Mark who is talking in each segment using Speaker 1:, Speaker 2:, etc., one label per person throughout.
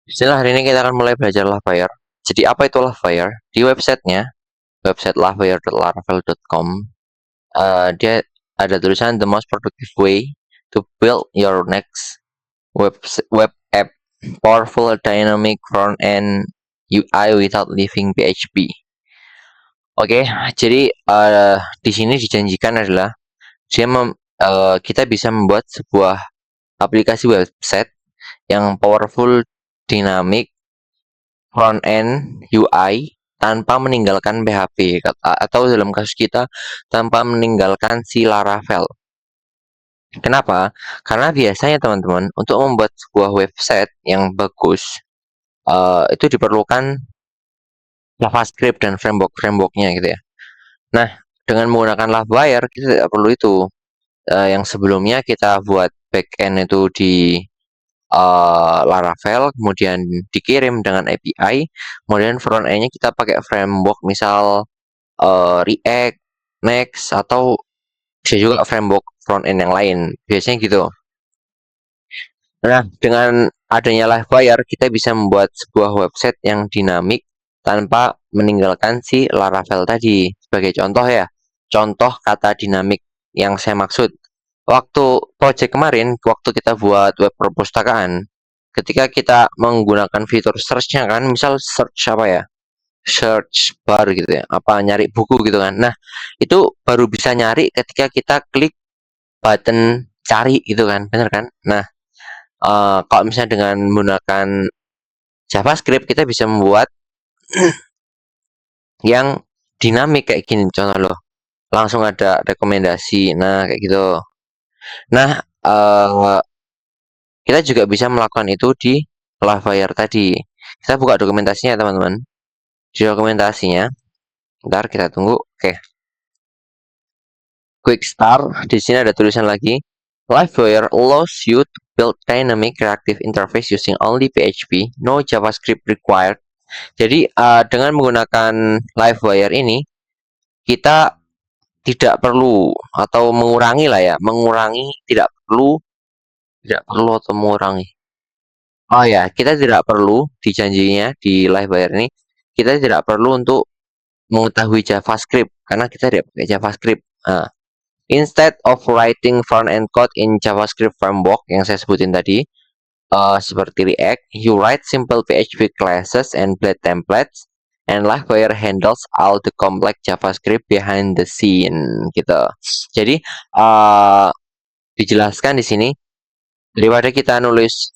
Speaker 1: Bismillah, hari ini kita akan mulai belajar Lovewire. Jadi apa itu Lovewire? Di websitenya, website lovewire.laravel.com, dia ada tulisan the most productive way to build your next web app, powerful dynamic front end UI without leaving PHP. Oke, jadi di sini dijanjikan adalah kita bisa membuat sebuah aplikasi website yang powerful, dynamic, front end UI tanpa meninggalkan PHP atau dalam kasus kita tanpa meninggalkan si Laravel. Kenapa? Karena biasanya teman-teman untuk membuat sebuah website yang bagus itu diperlukan JavaScript dan framework-frameworknya gitu ya. Nah, dengan menggunakan Lovewire kita tidak perlu itu. Yang sebelumnya kita buat backend itu di Laravel, kemudian dikirim dengan API, kemudian front end-nya kita pakai framework misal React, Next, atau bisa juga framework front end yang lain. Biasanya gitu. Nah, dengan adanya Livewire, kita bisa membuat sebuah website yang dinamik tanpa meninggalkan si Laravel tadi. Sebagai contoh ya, contoh kata dinamik yang saya maksud. Waktu project kemarin, waktu kita buat web perpustakaan, ketika kita menggunakan fitur search-nya kan, misal search apa ya? Search bar gitu ya, apa nyari buku gitu kan. Nah, itu baru bisa nyari ketika kita klik button cari gitu kan, bener kan? Nah, kalau misalnya dengan menggunakan JavaScript kita bisa membuat yang dinamik kayak gini contoh loh. Langsung ada rekomendasi. Nah, kayak gitu. Nah, kita juga bisa melakukan itu di Livewire tadi. Kita buka dokumentasinya teman-teman. Di dokumentasinya, ntar kita tunggu. Oke. Quick start. Di sini ada tulisan lagi. Livewire allows you to build dynamic reactive interface using only PHP, no JavaScript required. Jadi dengan menggunakan Livewire ini kita tidak perlu atau mengurangi lah ya, mengurangi tidak perlu atau mengurangi. Oh ya, kita tidak perlu dijanjinya di Livewire ini kita tidak perlu untuk mengetahui JavaScript karena kita tidak pakai JavaScript. Instead of writing front-end code in JavaScript framework yang saya sebutin tadi, seperti React, you write simple PHP classes and blade templates, and Livewire handles all the complex JavaScript behind the scene, gitu. Jadi, dijelaskan di sini, daripada kita nulis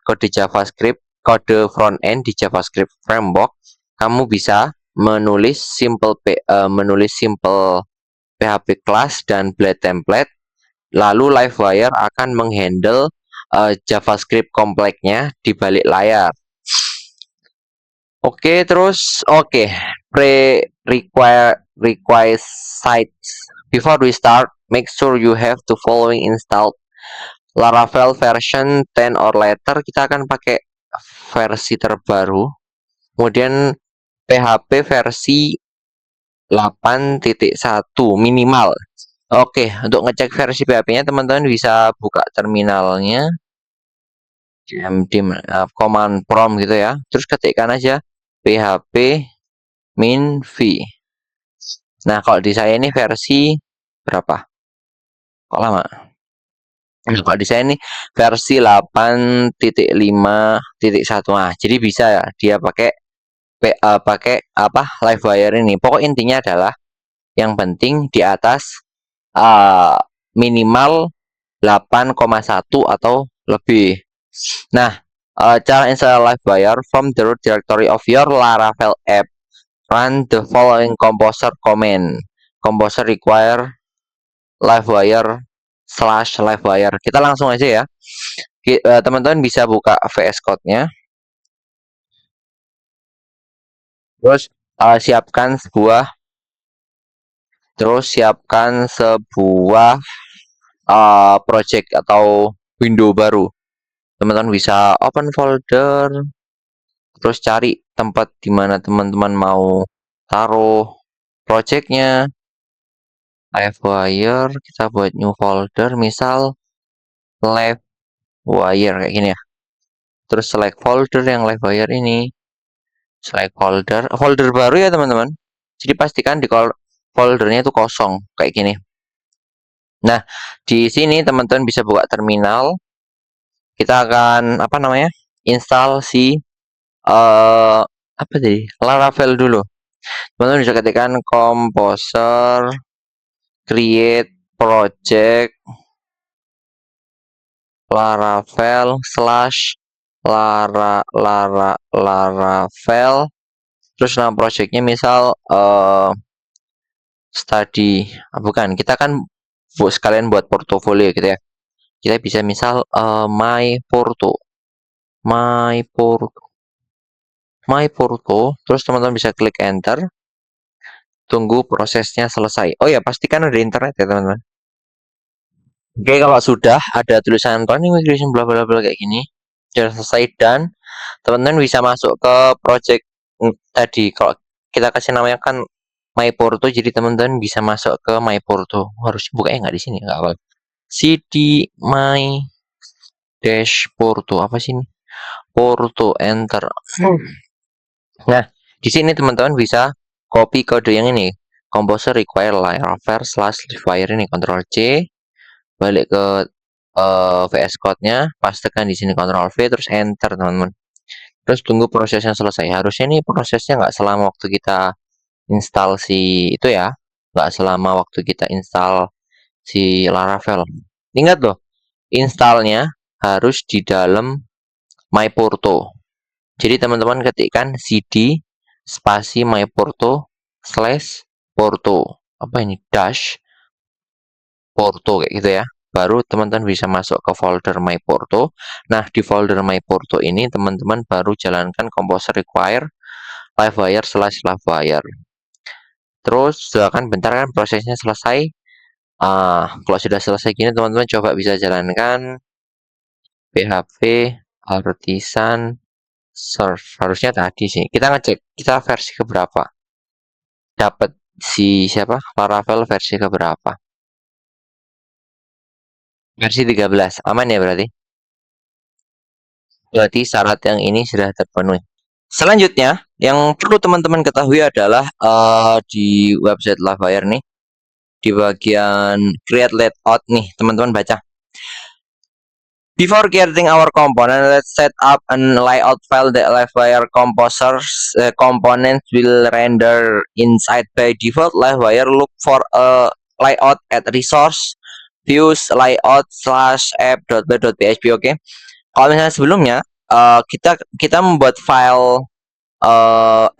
Speaker 1: kode JavaScript, kode front-end di JavaScript framework, kamu bisa menulis simple PHP class dan blade template, lalu Livewire akan menghandle JavaScript kompleknya di balik layar. Oke, terus require sites. Before we start, make sure you have the following installed. Laravel version 10 or later, kita akan pakai versi terbaru. Kemudian PHP versi 8.1 minimal. Oke, untuk ngecek versi PHP-nya teman-teman bisa buka terminalnya, command prompt gitu ya. Terus ketikkan aja PHP min v. Nah, kalau di saya ini versi berapa? Kok lama? Nah, kalau di saya ini versi 8.5.1. Nah, jadi bisa ya dia pakai apa Livewire ini. Pokok intinya adalah yang penting di atas minimal 8,1 atau lebih. Nah, cara install Livewire from the root directory of your Laravel app. Run the following composer command. Composer require Livewire / Livewire. Kita langsung aja ya. Teman-teman bisa buka VS Code-nya. Terus siapkan sebuah project atau window baru. Teman-teman bisa open folder, terus cari tempat di mana teman-teman mau taruh projectnya. Livewire, kita buat new folder, misal Livewire kayak gini ya. Terus select folder yang LiveWire ini. Select folder baru ya teman-teman. Jadi pastikan di foldernya itu kosong kayak gini. Nah, di sini teman-teman bisa buka terminal. Kita akan apa namanya? Install si apa tadi? Laravel dulu. Teman-teman bisa ketikkan composer create project Laravel slash Laravel, terus nama projectnya misal study, bukan, kita kan sekalian buat portofolio gitu ya. Kita bisa misal my porto, terus teman-teman bisa klik enter, tunggu prosesnya selesai. Oh ya, pastikan ada internet ya teman-teman. Oke, kalau sudah ada tulisan running migration bla bla bla kayak gini, sudah selesai, dan teman-teman bisa masuk ke project tadi. Kalau kita kasih namanya kan My Porto, jadi teman-teman bisa masuk ke My Porto. Harus bukanya nggak di sini, nggak apa. cd my dash Porto, apa sih ini? Porto, enter. Nah, di sini teman-teman bisa copy kode yang ini. Composer require Laravel slash livewire ini, Ctrl C, balik ke VS Code-nya, pastekan di sini Ctrl V, terus enter teman-teman. Terus tunggu prosesnya selesai. Harusnya ini prosesnya nggak selama waktu kita install si itu ya, nggak selama waktu kita install si Laravel. Ingat loh, installnya harus di dalam My Porto. Jadi teman-teman ketikkan cd spasi My Porto slash Porto, apa ini, dash Porto kayak gitu ya. Baru teman-teman bisa masuk ke folder My Porto. Nah, di folder My Porto ini teman-teman baru jalankan composer require livewire slash livewire. Terus doakan bentar kan prosesnya selesai. Kalau sudah selesai gini teman-teman coba bisa jalankan php artisan serve. Harusnya tadi sih. Kita ngecek kita versi keberapa. Dapat si siapa? Laravel versi keberapa? Versi 13. Aman ya berarti? Berarti syarat yang ini sudah terpenuhi. Selanjutnya, yang perlu teman-teman ketahui adalah di website Livewire nih, di bagian create layout nih, teman-teman baca. Before creating our component, let's set up an layout file that Livewire composers components will render inside. By default, Livewire look for a layout at resource views layout slash app.php. Oke. Kalau misalnya sebelumnya kita membuat file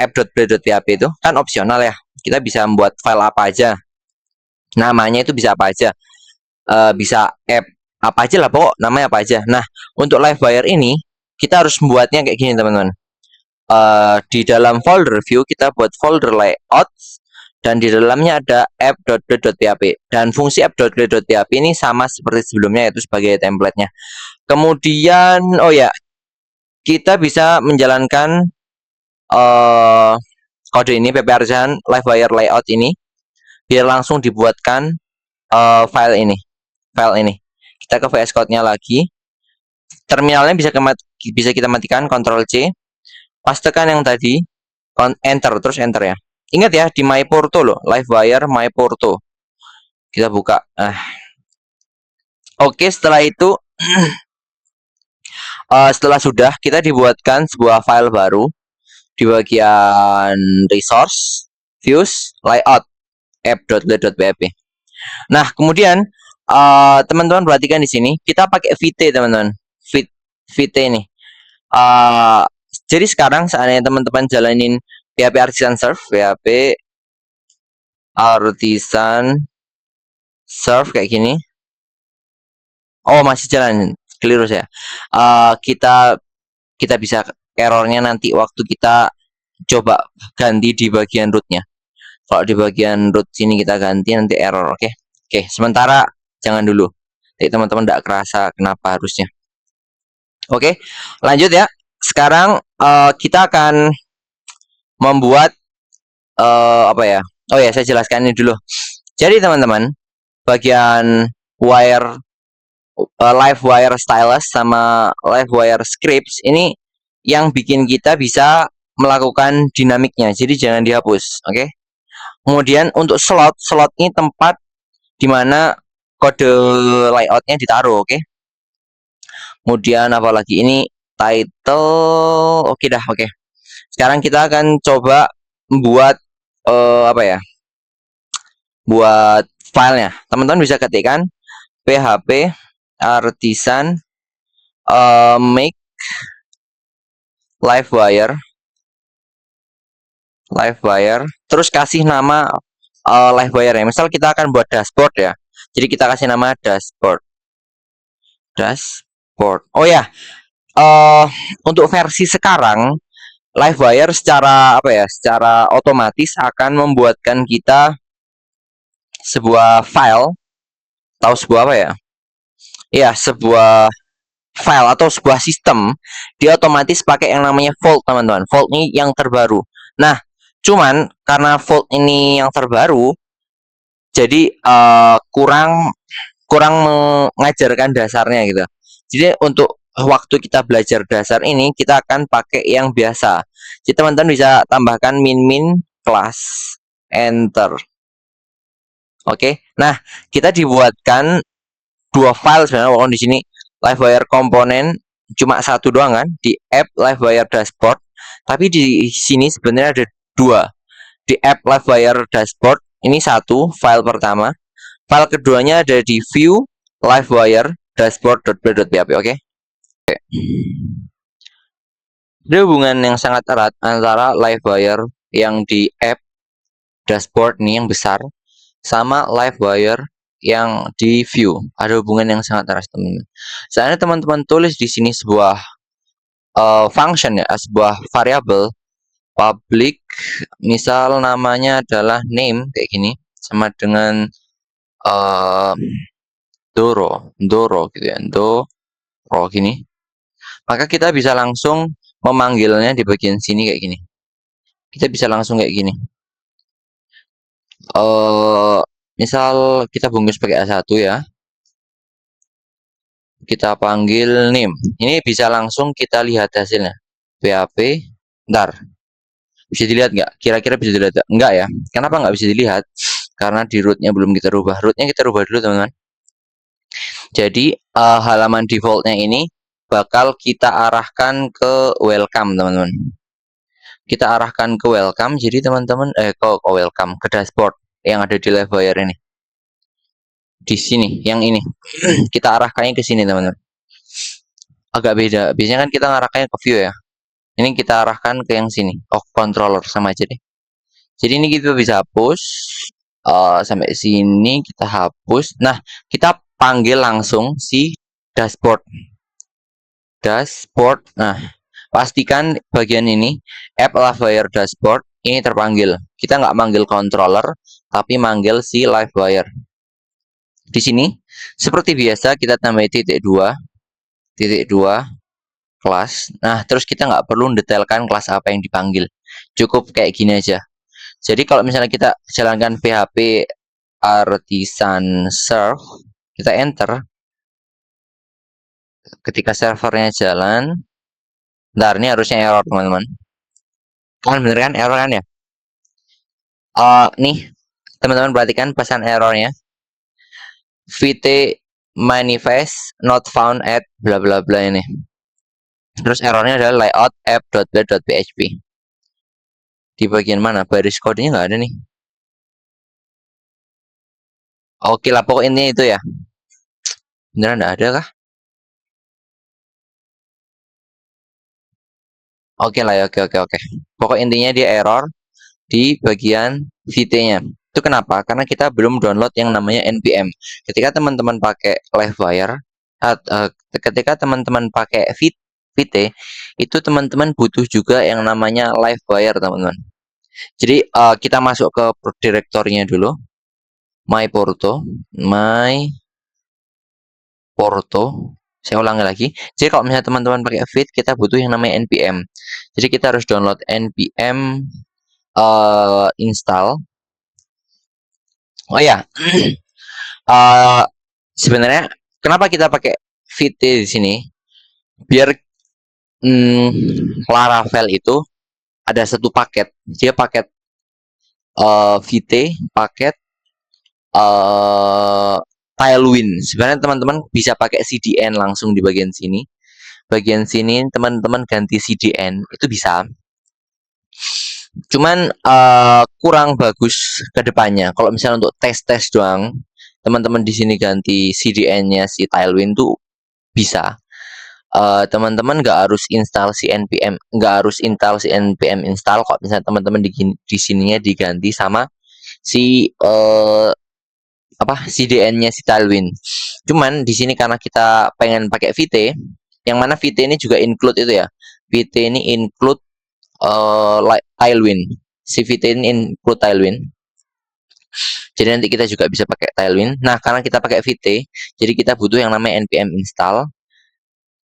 Speaker 1: app.play.php itu kan opsional ya. Kita bisa membuat file apa aja. Namanya itu bisa apa aja. Bisa app apa aja lah, pokok namanya apa aja. Nah, untuk Livewire ini kita harus membuatnya kayak gini teman-teman. Di dalam folder view kita buat folder layout, dan di dalamnya ada app.play.php, dan fungsi app.play.php ini sama seperti sebelumnya, yaitu sebagai template-nya. Kemudian oh ya, kita bisa menjalankan kode ini pp artisan livewire layout ini biar langsung dibuatkan file ini. Kita ke VS Code-nya lagi. Terminalnya bisa kita matikan, Ctrl C. Pastekan yang tadi, enter, terus enter ya. Ingat ya, di My Porto loh, Livewire My Porto. Kita buka. Oke, setelah itu setelah sudah, kita dibuatkan sebuah file baru di bagian resource, views, layout, app.play.php. Nah, kemudian teman-teman perhatikan di sini, kita pakai Vite teman-teman. Vite ini. Jadi sekarang seandainya teman-teman jalanin PHP Artisan Serve, PHP Artisan Serve kayak gini. Oh, masih jalan, keliru saya. Kita bisa errornya nanti waktu kita coba ganti di bagian rootnya. Kalau di bagian root sini kita ganti nanti error, oke? Oke, sementara jangan dulu. Jadi teman-teman tidak kerasa kenapa harusnya. Oke, lanjut ya. Sekarang kita akan membuat apa ya? Oh ya, saya jelaskan ini dulu. Jadi teman-teman, bagian wire Livewire Stylus sama Livewire Scripts ini yang bikin kita bisa melakukan dinamiknya. Jadi jangan dihapus, oke? Kemudian untuk slot ini tempat di mana kode layoutnya ditaruh, oke? Kemudian apalagi ini title, oke dah, oke. Sekarang kita akan coba membuat apa ya? Buat filenya. Teman-teman bisa ketikkan php artisan make livewire terus kasih nama livewire ya. Misal kita akan buat dashboard ya. Jadi kita kasih nama dashboard. Oh ya, untuk versi sekarang livewire secara apa ya? Secara otomatis akan membuatkan kita sebuah file atau sebuah apa ya? Ya, sebuah file atau sebuah sistem dia otomatis pakai yang namanya Vault, teman-teman. Vault ini yang terbaru. Nah, cuman karena Vault ini yang terbaru, jadi kurang mengajarkan dasarnya gitu. Jadi untuk waktu kita belajar dasar ini kita akan pakai yang biasa. Jadi teman-teman bisa tambahkan min class enter. Oke. Nah, kita dibuatkan dua file sebenarnya, walaupun di sini Livewire komponen cuma satu doang kan di app Livewire dashboard, tapi di sini sebenarnya ada dua. Di app Livewire dashboard ini satu file pertama, file keduanya ada di view Livewire dashboard.php, oke? Ada hubungan yang sangat erat antara Livewire yang di app dashboard nih yang besar sama Livewire yang di view. Ada hubungan yang sangat erat, teman-teman. Seandainya teman-teman tulis di sini sebuah function ya, sebuah variabel public, misal namanya adalah name kayak gini, sama dengan doro gitu ya, doro gini, maka kita bisa langsung memanggilnya di bagian sini kayak gini. Kita bisa langsung kayak gini. Misal kita bungkus pakai A1 ya. Kita panggil name. Ini bisa langsung kita lihat hasilnya. PHP, ntar. Bisa dilihat nggak? Kira-kira bisa dilihat nggak? Nggak ya. Kenapa nggak bisa dilihat? Karena di rootnya belum kita rubah. Rootnya kita rubah dulu, teman-teman. Jadi halaman defaultnya ini bakal kita arahkan ke welcome, teman-teman. Kita arahkan ke welcome. Jadi teman-teman ke welcome, ke dashboard yang ada di Livewire ini. Di sini, yang ini. Kita arahkannya ke sini, teman-teman. Agak beda. Biasanya kan kita ngarahkannya ke view ya. Ini kita arahkan ke yang sini. Oh, controller sama aja deh. Jadi ini kita bisa hapus. Sampai sini kita hapus. Nah, kita panggil langsung si dashboard. Nah, pastikan bagian ini app Livewire dashboard ini terpanggil. Kita nggak manggil controller, tapi manggil si Livewire. Di sini, seperti biasa kita tambah titik dua kelas. Nah, terus kita nggak perlu mendetailkan kelas apa yang dipanggil. Cukup kayak gini aja. Jadi kalau misalnya kita jalankan PHP artisan serve, kita enter. Ketika servernya jalan, bentar, ini harusnya error, teman-teman. Kan bener kan error kan ya? Nih, teman-teman perhatikan pesan errornya. VT manifest not found at bla bla bla ini. Terus errornya adalah layout app.blade.php. Di bagian mana? Baris kodenya nggak ada nih. Oke lah, pokok ini itu ya. Beneran nggak ada kah? Oke lah ya, oke. Pokok intinya dia error di bagian VT-nya. Itu kenapa? Karena kita belum download yang namanya npm. Ketika teman-teman pakai Livewire, ketika teman-teman pakai VT, itu teman-teman butuh juga yang namanya Livewire, teman-teman. Jadi kita masuk ke direktorinya dulu, my porto. Saya ulangi lagi. Jadi kalau misalnya teman-teman pakai Vite, kita butuh yang namanya npm. Jadi kita harus download npm install. Oh ya, sebenarnya Kenapa kita pakai Vt di sini? Biar Laravel itu ada satu paket, dia paket Vt, paket uh, Tailwind. Sebenarnya teman-teman bisa pakai CDN langsung di bagian sini. Bagian sini teman-teman ganti CDN itu bisa. Cuman kurang bagus ke depannya. Kalau misalnya untuk tes-tes doang, teman-teman di sini ganti CDN-nya si Tailwind tuh bisa. Teman-teman nggak harus install si npm, nggak harus install si npm install kok. Misalnya teman-teman di sininya diganti sama si apa CDN-nya si Tailwind. Cuman di sini karena kita pengen pakai Vt, yang mana Vt ini juga include itu ya. Vt ini include Tailwind. Si Vt ini include Tailwind. Jadi nanti kita juga bisa pakai Tailwind. Nah, karena kita pakai Vt, jadi kita butuh yang namanya npm install.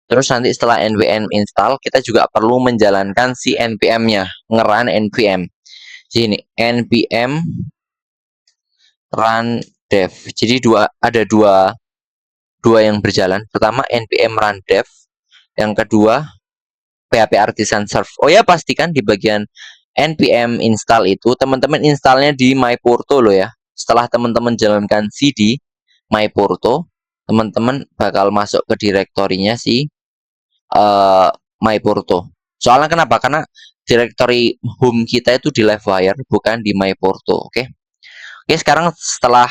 Speaker 1: Terus nanti setelah npm install, kita juga perlu menjalankan si npm-nya, ngerun npm. Sini npm run dev. Jadi ada dua yang berjalan. Pertama npm run dev, yang kedua PHP Artisan Serve. Oh ya, pastikan di bagian npm install itu teman-teman installnya di MyPorto loh ya. Setelah teman-teman jalankan cd MyPorto, teman-teman bakal masuk ke direktorinya si MyPorto. Soalnya kenapa? Karena direktori home kita itu di Livewire, bukan di MyPorto. Oke. Oke, sekarang setelah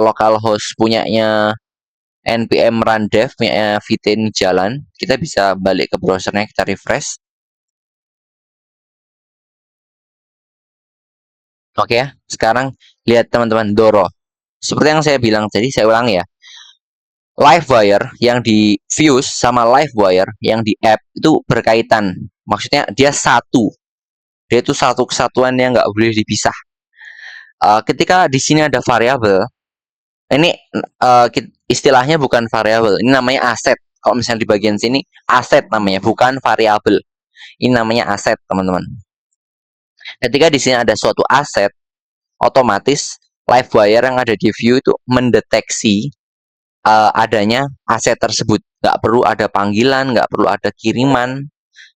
Speaker 1: localhost punyanya npm run dev punya Vt ini jalan, kita bisa balik ke browsernya, kita refresh. Oke ya, sekarang lihat teman-teman Doro. Seperti yang saya bilang tadi, saya ulang ya. Livewire yang di Fuse sama Livewire yang di app itu berkaitan. Maksudnya dia satu. Dia itu satu kesatuan yang nggak boleh dipisah. Ketika di sini ada variabel, ini istilahnya bukan variabel, ini namanya aset. Kalau misalnya di bagian sini aset namanya, bukan variabel. Ini namanya aset, teman-teman. Ketika di sini ada suatu aset, otomatis Livewire yang ada di view itu mendeteksi adanya aset tersebut. Nggak perlu ada panggilan, nggak perlu ada kiriman,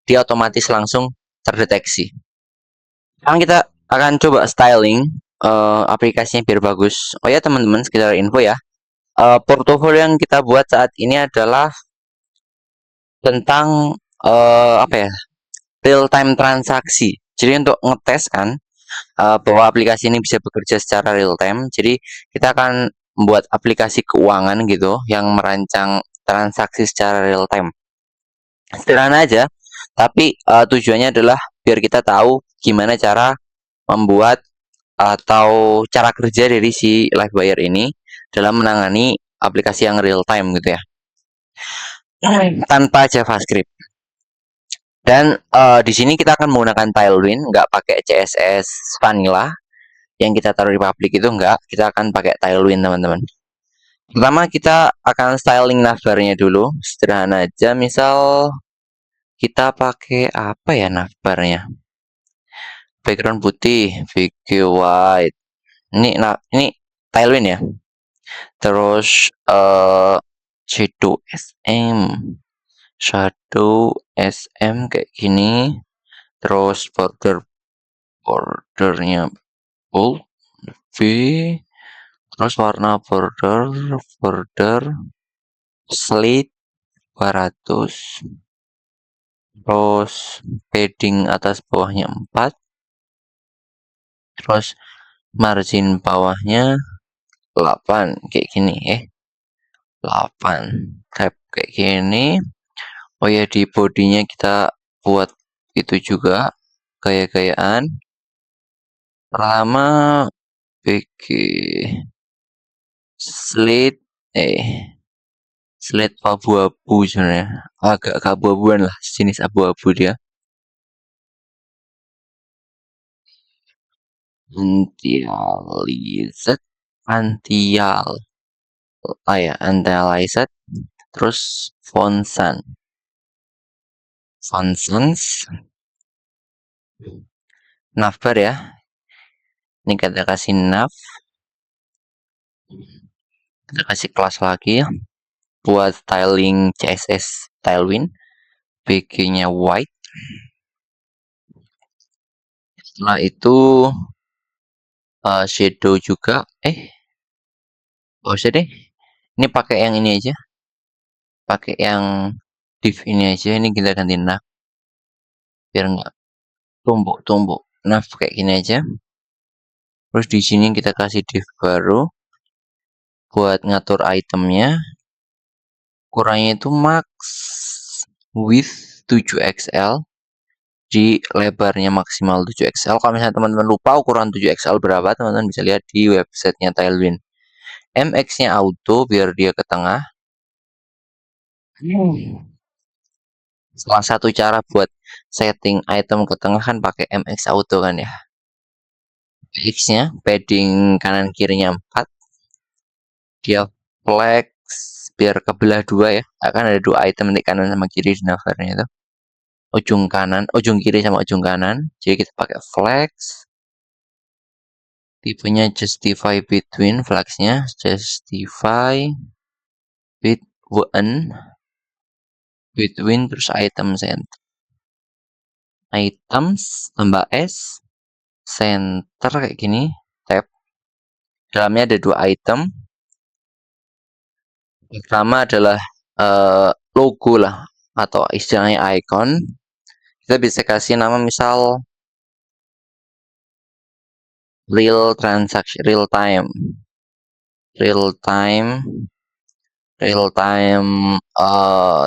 Speaker 1: dia otomatis langsung terdeteksi. Sekarang kita akan coba styling aplikasinya biar bagus. Oh ya teman-teman, sekedar info ya. Portofolio yang kita buat saat ini adalah tentang apa ya, real time transaksi. Jadi untuk ngetes kan bahwa aplikasi ini bisa bekerja secara real time. Jadi kita akan membuat aplikasi keuangan gitu yang merancang transaksi secara real time. Sederhana aja, tapi tujuannya adalah biar kita tahu gimana cara membuat atau cara kerja dari si Livewire ini dalam menangani aplikasi yang real time gitu ya, tanpa JavaScript. Dan di sini kita akan menggunakan Tailwind, nggak pakai CSS vanilla yang kita taruh di public itu, nggak. Kita akan pakai Tailwind teman-teman. Pertama kita akan styling navbarnya dulu, sederhana aja. Misal kita pakai apa ya navbarnya? Background putih, VQ white. Ini Tailwind ya. Terus shadow SM, kayak gini. Terus bordernya bold V. Terus warna border slate 200. Terus padding atas bawahnya 4. Terus margin bawahnya 8 kayak gini 8 tab kayak gini. Oh ya, di bodinya kita buat itu juga gaya-gayaan. Pertama bikin slate slate abu-abu, sebenarnya agak abu-abuan lah, jenis abu-abu dia. Antialized, terus font sans navbar ya, ini kita kasih nav, kita kasih kelas lagi ya. buat styling CSS Tailwind, BG-nya white. Setelah itu shadow juga. Gak usah deh. Ini pakai yang ini aja. Pakai yang div ini aja. Ini kita ganti nav biar nggak tumbuk-tumbuk. Nav kayak gini aja. Terus di sini kita kasih div baru buat ngatur itemnya. Ukurannya itu max width 7XL. Di lebarnya maksimal 7XL. Kalau misalnya teman-teman lupa ukuran 7XL berapa, teman-teman bisa lihat di websitenya Tailwind. MX-nya auto biar dia ke tengah. Salah satu cara buat setting item ke tengah kan pakai MX auto kan ya. X-nya padding kanan kirinya 4. Dia flex biar kebelah dua ya. Akan ada dua item di kanan sama kiri di navbarnya itu. Ujung kanan, ujung kiri sama ujung kanan. Jadi kita pakai flex. Tipenya justify between, flexnya justify between terus item center. Items tambah S center kayak gini, tab. Dalamnya ada dua item. Pertama adalah logo lah atau istilahnya icon. Kita bisa kasih nama misal real transaction, real time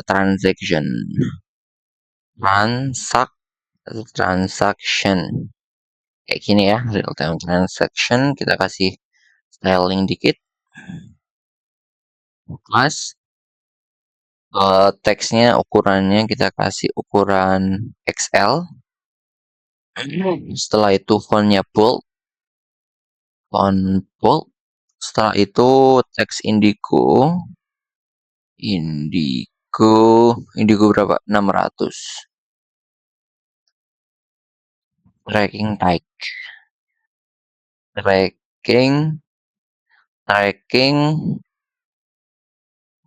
Speaker 1: transaction, transaction kayak gini ya, real time transaction. Kita kasih styling dikit, plus teksnya ukurannya kita kasih ukuran XL. Setelah itu fontnya bold, setelah itu teks indigo berapa? 600. Tracking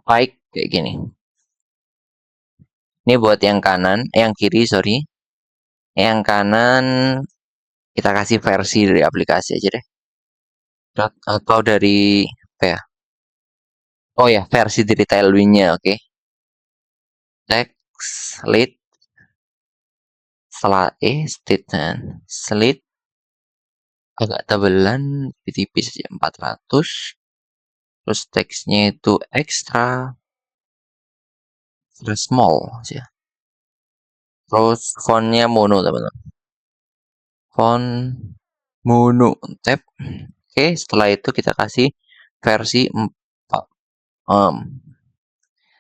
Speaker 1: baik kayak gini. Ini buat yang kanan, yang kiri sorry. Yang kanan kita kasih versi dari aplikasi aja deh. Atau dari apa ya? Oh ya, versi dari Tailwind-nya, oke. Text lead statement slit agak tebelan tipis aja 400. Terus teksnya itu extra small aja. Terus fontnya mono teman-teman. Font mono tab. Oke, setelah itu kita kasih versi 4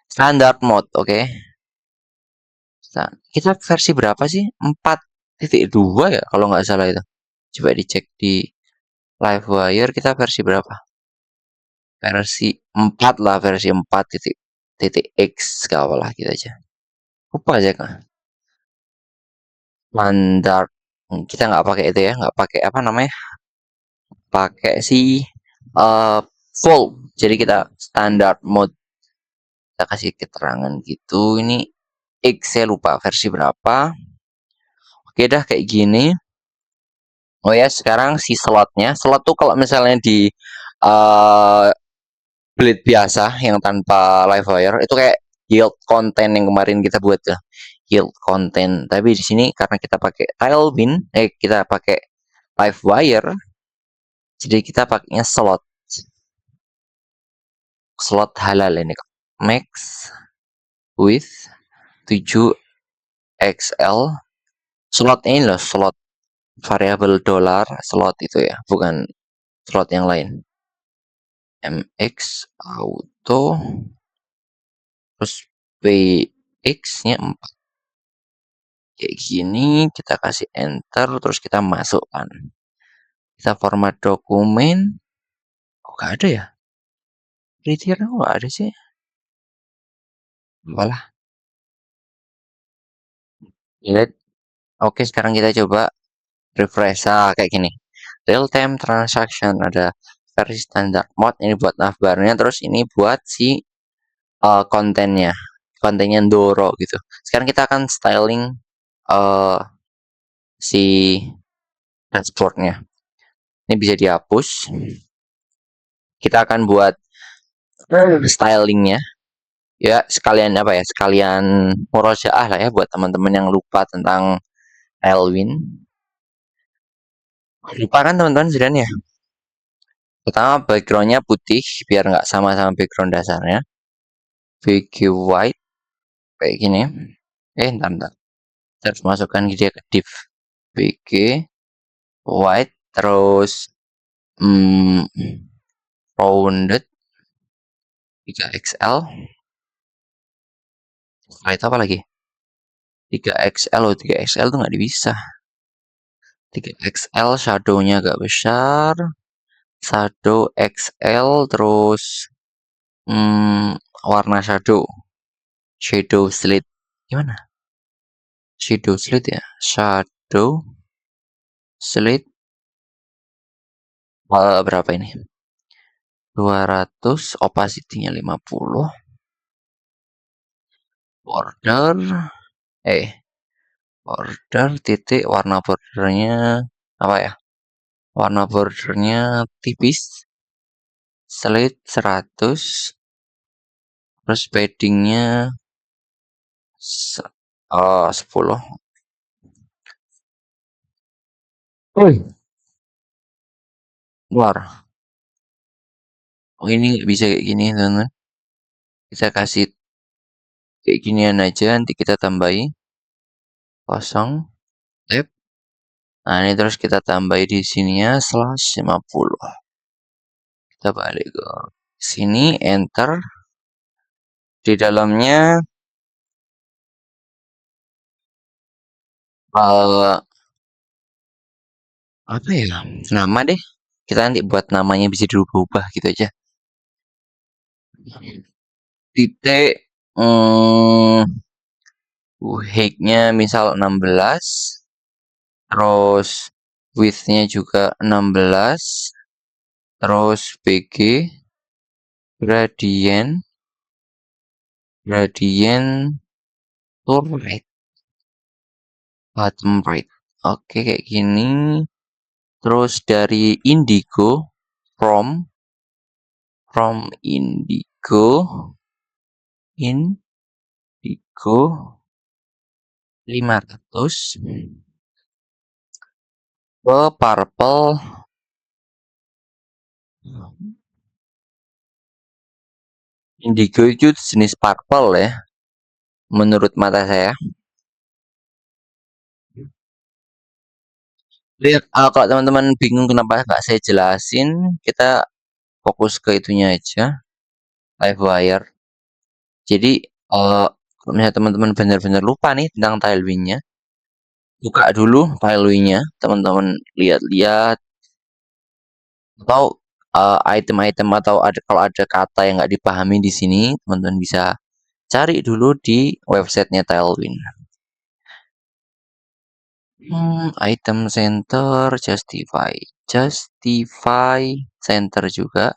Speaker 1: standard mode, oke. Kita versi berapa sih? 4.2 ya kalau nggak salah itu. Coba dicek di Livewire kita versi berapa? Versi 4 lah, versi 4.x kawalah kita aja. Lupa aja kan. Standard kita nggak pakai itu ya, nggak pakai apa namanya? Pakai si full. Jadi kita standard mode. Kita kasih keterangan gitu. Ini X saya lupa versi berapa. Oke dah kayak gini. Oh ya, sekarang si slotnya. Slot tuh kalau misalnya di Blade biasa yang tanpa Livewire itu kayak yield content yang kemarin kita buat ya. Yield content. Tapi di sini karena kita pakai Tailwind, kita pakai Livewire, jadi kita pakainya slot. Slot halal ini. Max width 7XL. Slot ini loh, slot variabel $, slot itu ya, bukan slot yang lain. MX auto terus PX nya 4 kayak gini, kita kasih enter terus kita masukkan, kita format dokumen. Gak ada ya kriteria, gak ada sih, apalah ya. Oke, sekarang kita coba refresh kayak gini, real time transaction, ada versi standar mode ini buat navbarnya, terus ini buat si kontennya. Kontennya Ndoro gitu. Sekarang kita akan styling si dashboardnya. Ini bisa dihapus. Kita akan buat stylingnya. Ya sekalian apa ya? Sekalian murojaah lah ya buat teman-teman yang lupa tentang Tailwind. Lupa kan teman-teman sebenarnya? Pertama backgroundnya putih biar nggak sama-sama background dasarnya. VG white kayak gini. Ntar. Kita harus masukkan dia ke div. VG white terus rounded 3XL. Setelah itu apa lagi? 3XL 3XL tuh nggak bisa. 3XL shadow-nya agak besar. Shadow XL terus warna shadow slit gimana shadow slit ya shadow slit berapa ini 200 opacity-nya 50 border titik warna bordernya apa ya warna bordernya tipis slit 100 terus paddingnya 10. Keluar. Oh ini nggak bisa kayak gini teman-teman. Kita kasih kayak ginian aja nanti kita tambahi kosong tab. Nah ini terus kita tambahi di sininya /50. Kita balik ke sini enter. Di dalamnya apa ya nama deh kita nanti buat namanya bisa dirubah gitu aja titik height-nya misal 16 terus width-nya juga 16 terus BG gradient to right bottom right oke kayak gini terus dari indigo from indigo 500 ke purple indigo itu jenis purple ya menurut mata saya. Lihat kalau teman-teman bingung kenapa nggak saya jelasin kita fokus ke itunya aja Livewire. Jadi kalau misalnya teman-teman benar-benar lupa nih tentang Tailwind-nya buka dulu Tailwind-nya teman-teman lihat-lihat atau item-item atau kalau ada kata yang nggak dipahami di sini teman-teman bisa cari dulu di websitenya Tailwind. Item center justify center juga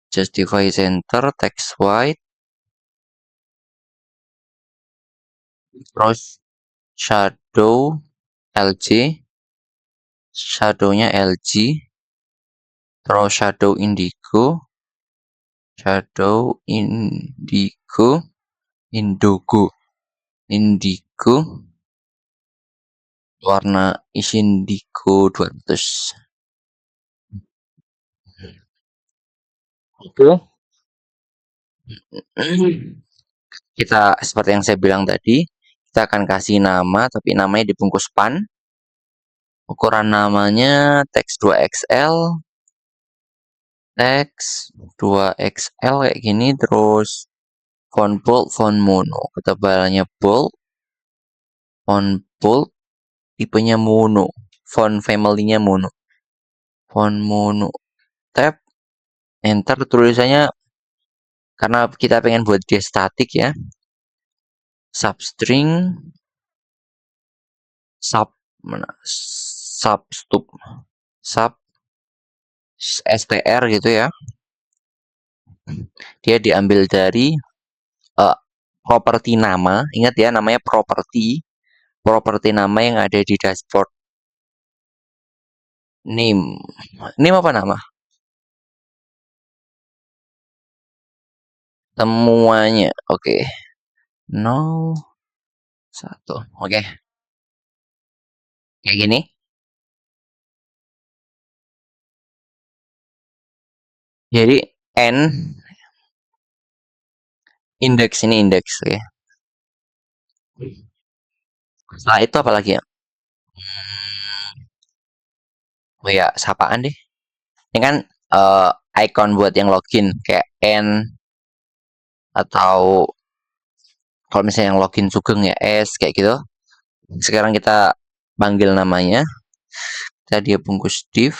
Speaker 1: justify center text white terus shadow LG shadownya LG terus shadow indigo indigo warna indigo 200 oke kita seperti yang saya bilang tadi kita akan kasih nama tapi namanya dibungkus pan ukuran namanya teks 2XL kayak gini terus font bold font mono ketebalannya bold font bold tipenya mono font family-nya mono font mono tab enter tulisannya karena kita pengen buat dia statik ya substring sub str gitu ya Dia diambil dari properti nama. Ingat ya, namanya properti. Properti nama yang ada di dashboard. Name. Name apa nama? Semuanya. Oke. 0, 1. Oke. Kayak gini. Jadi N indeks ini indeks. Oke. Setelah itu apa lagi ya? Oh ya, sapaan deh. Ini kan icon buat yang login kayak N atau kalau misalnya yang login Sugeng ya S kayak gitu. Sekarang kita panggil namanya. Kita dia bungkus div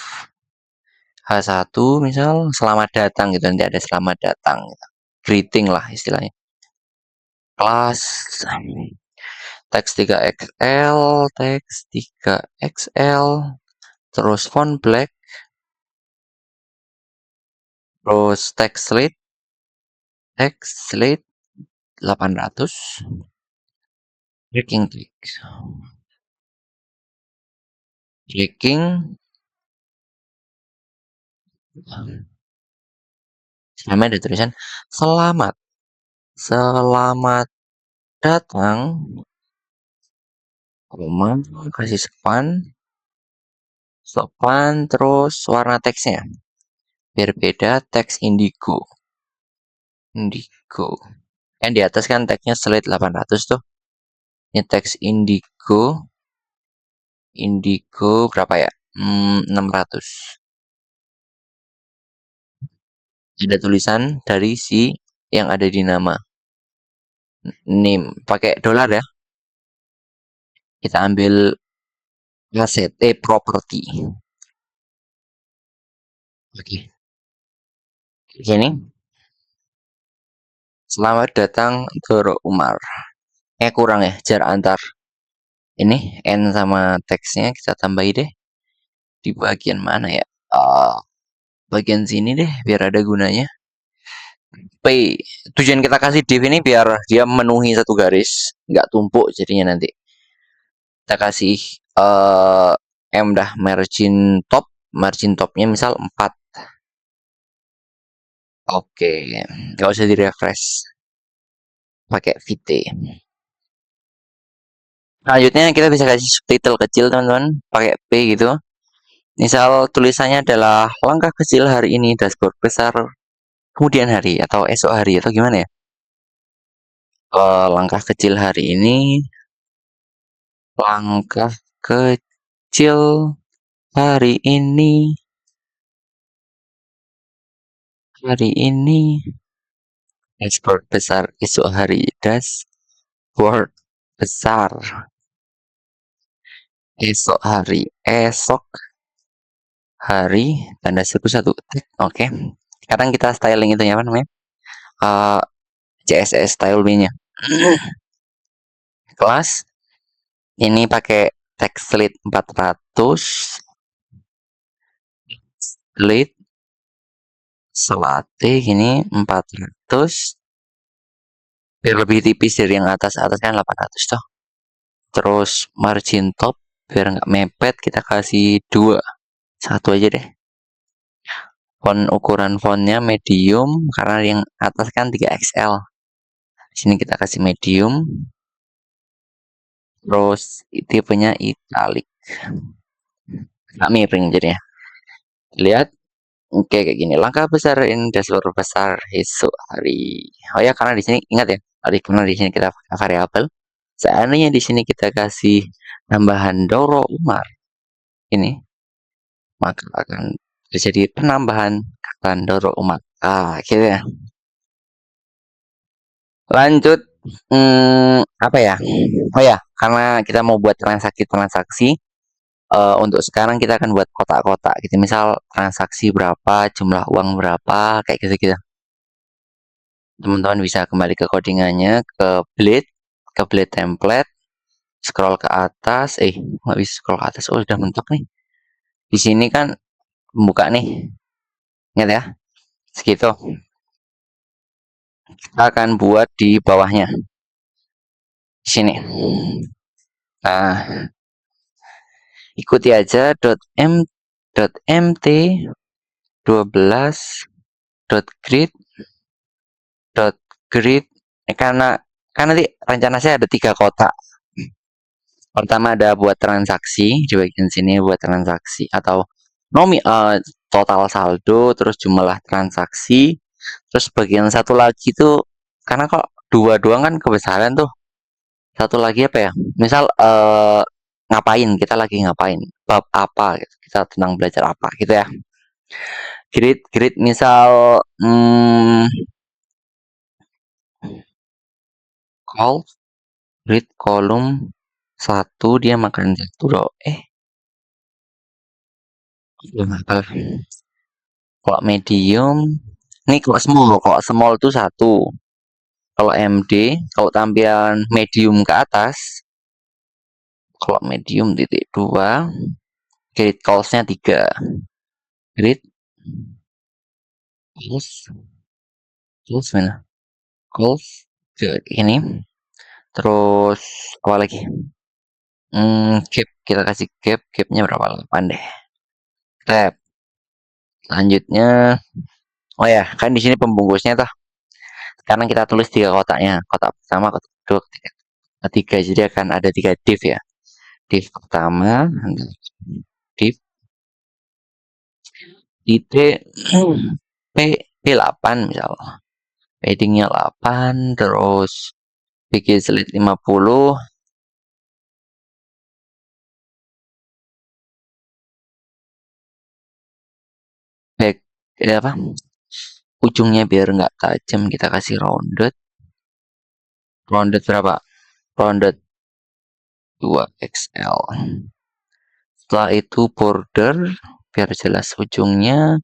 Speaker 1: H1 misal selamat datang gitu, nanti ada selamat datang gitu. Greeting lah istilahnya. Kelas teks 3XL, teks 3XL, terus font black, terus text slate 800, clicking sama ada tulisan selamat selamat datang, koma, kasih span, terus warna teksnya biar beda, teks indigo kan di atas kan teksnya slate 800 tuh, ini teks indigo berapa ya, 600. Ada tulisan dari si yang ada di nama name pakai dolar ya, kita ambil aset property. Oke, sini selamat datang Doro Umar. Kurang ya jarak antar ini N sama teksnya, kita tambahin deh di bagian mana ya, bagian sini deh biar ada gunanya. P, tujuan kita kasih div ini biar dia memenuhi satu garis, nggak tumpuk jadinya nanti. Kita kasih M dah margin topnya misal 4. Oke, nggak usah di refresh, pakai VT. Selanjutnya kita bisa kasih subtitle kecil teman-teman, pakai P gitu. Misal tulisannya adalah langkah kecil hari ini, dashboard besar kemudian hari atau esok hari atau gimana ya. Langkah kecil hari ini, langkah kecil hari ini, dashboard besar esok hari, dashboard besar esok hari tanda seru 1. Oke. Sekarang kita styling itu ya, apa namanya? CSS style B-nya. Kelas ini pakai text slate 400, slate selate gini 400 biar lebih tipis dari yang atas kan 800 toh. Terus margin top biar nggak mepet kita kasih 2, 1 aja deh. Ukuran fontnya medium karena yang atas kan 3XL. Di sini kita kasih medium. Terus tipenya italic. Nggak miring jadinya. Lihat. Oke, kayak gini. Langkah besar ini dashboard besar esok hari. Oh ya, karena di sini ingat ya, karena di sini kita pakai variabel. Seandainya di sini kita kasih tambahan Doro Umar ini, maka akan terjadi penambahan kata Doro Umar. Gitu ya. Lanjut, apa ya? Oh ya, karena kita mau buat transaksi, untuk sekarang kita akan buat kotak-kotak gitu. Misal transaksi berapa, jumlah uang berapa, kayak gitu-gitu. Teman-teman bisa kembali ke codingannya, ke blade template, scroll ke atas, nggak bisa scroll ke atas, udah mentok nih. Di sini kan buka nih, ingat ya, segitu. Kita akan buat di bawahnya. Sini. Nah, ikuti aja .mt 12 grid. Karena nanti rencana saya ada 3 kotak. Pertama ada buat transaksi di bagian sini, buat transaksi atau total saldo, terus jumlah transaksi. Terus bagian satu lagi tuh karena kok dua doang kan kebesaran tuh. Satu lagi apa ya? Misal ngapain, kita lagi ngapain, bab apa gitu. Kita tentang belajar apa gitu ya. Grid misal call grid kolom 1 dia makan 1 loh. Belum hafal. Kalau medium, ini kalau small itu 1. Kalau MD, kalau tampilan medium ke atas, kalau medium titik 2, grid calls-nya 3. Grid calls mana? Calls ke ini. Terus apa lagi? Gap, kita kasih gapnya berapa? 8 deh. Tab. Selanjutnya, oh ya, kan di sini pembungkusnya tuh. Sekarang kita tulis 3 kotaknya. Kotak pertama, kotak kedua, ketiga. Jadi akan ada 3 div ya. Div pertama, div titik P8 misal. Paddingnya 8, terus bikin slide 50. Back, apa? Ujungnya biar nggak tajam kita kasih rounded. Rounded berapa? Rounded 2XL. Setelah itu border biar jelas ujungnya.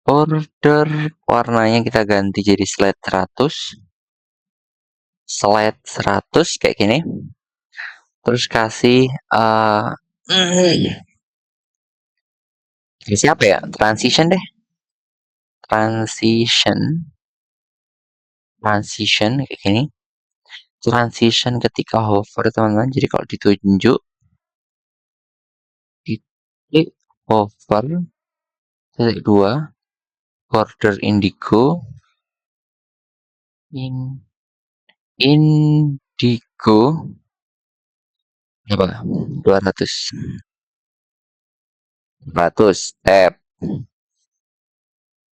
Speaker 1: Border warnanya kita ganti jadi slide 100. Slide 100 kayak gini. Terus kasih siapa ya? Transition deh. Transition kayak gini. Transition ketika hover teman-teman. Jadi kalau ditunjuk titik hover titik 2 border indigo indigo berapa? 200 tab.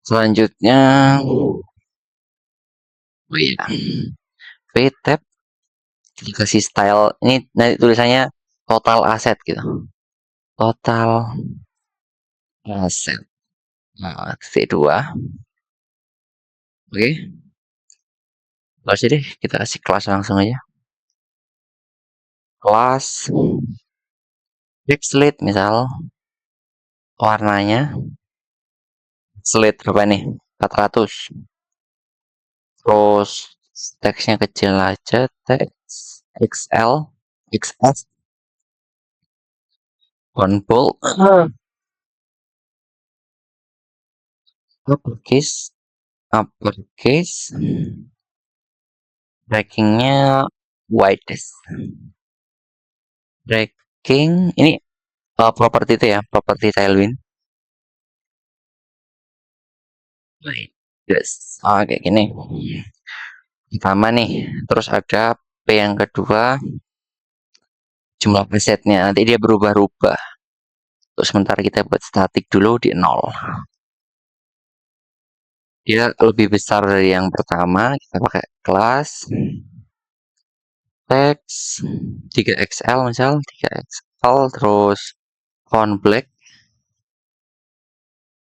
Speaker 1: Selanjutnya oh iya, V tab dikasih style ini nanti tulisannya total aset gitu. Total aset. Nah, C2. Oke. Terus deh kita kasih kelas langsung aja. Kelas slate misal warnanya slate berapa nih? 400. Terus teksnya kecil aja, teks XL, XS, font bold, uppercase, breakingnya widest. Breaking ini properti itu ya, properti tailwind. Yes. Kayak gini. Pertama nih, terus ada P yang kedua, jumlah presetnya. Nanti dia berubah-ubah. Terus sementara kita buat statik dulu di 0. Dia lebih besar dari yang pertama. Kita pakai kelas teks 3XL misal, 3XL terus font black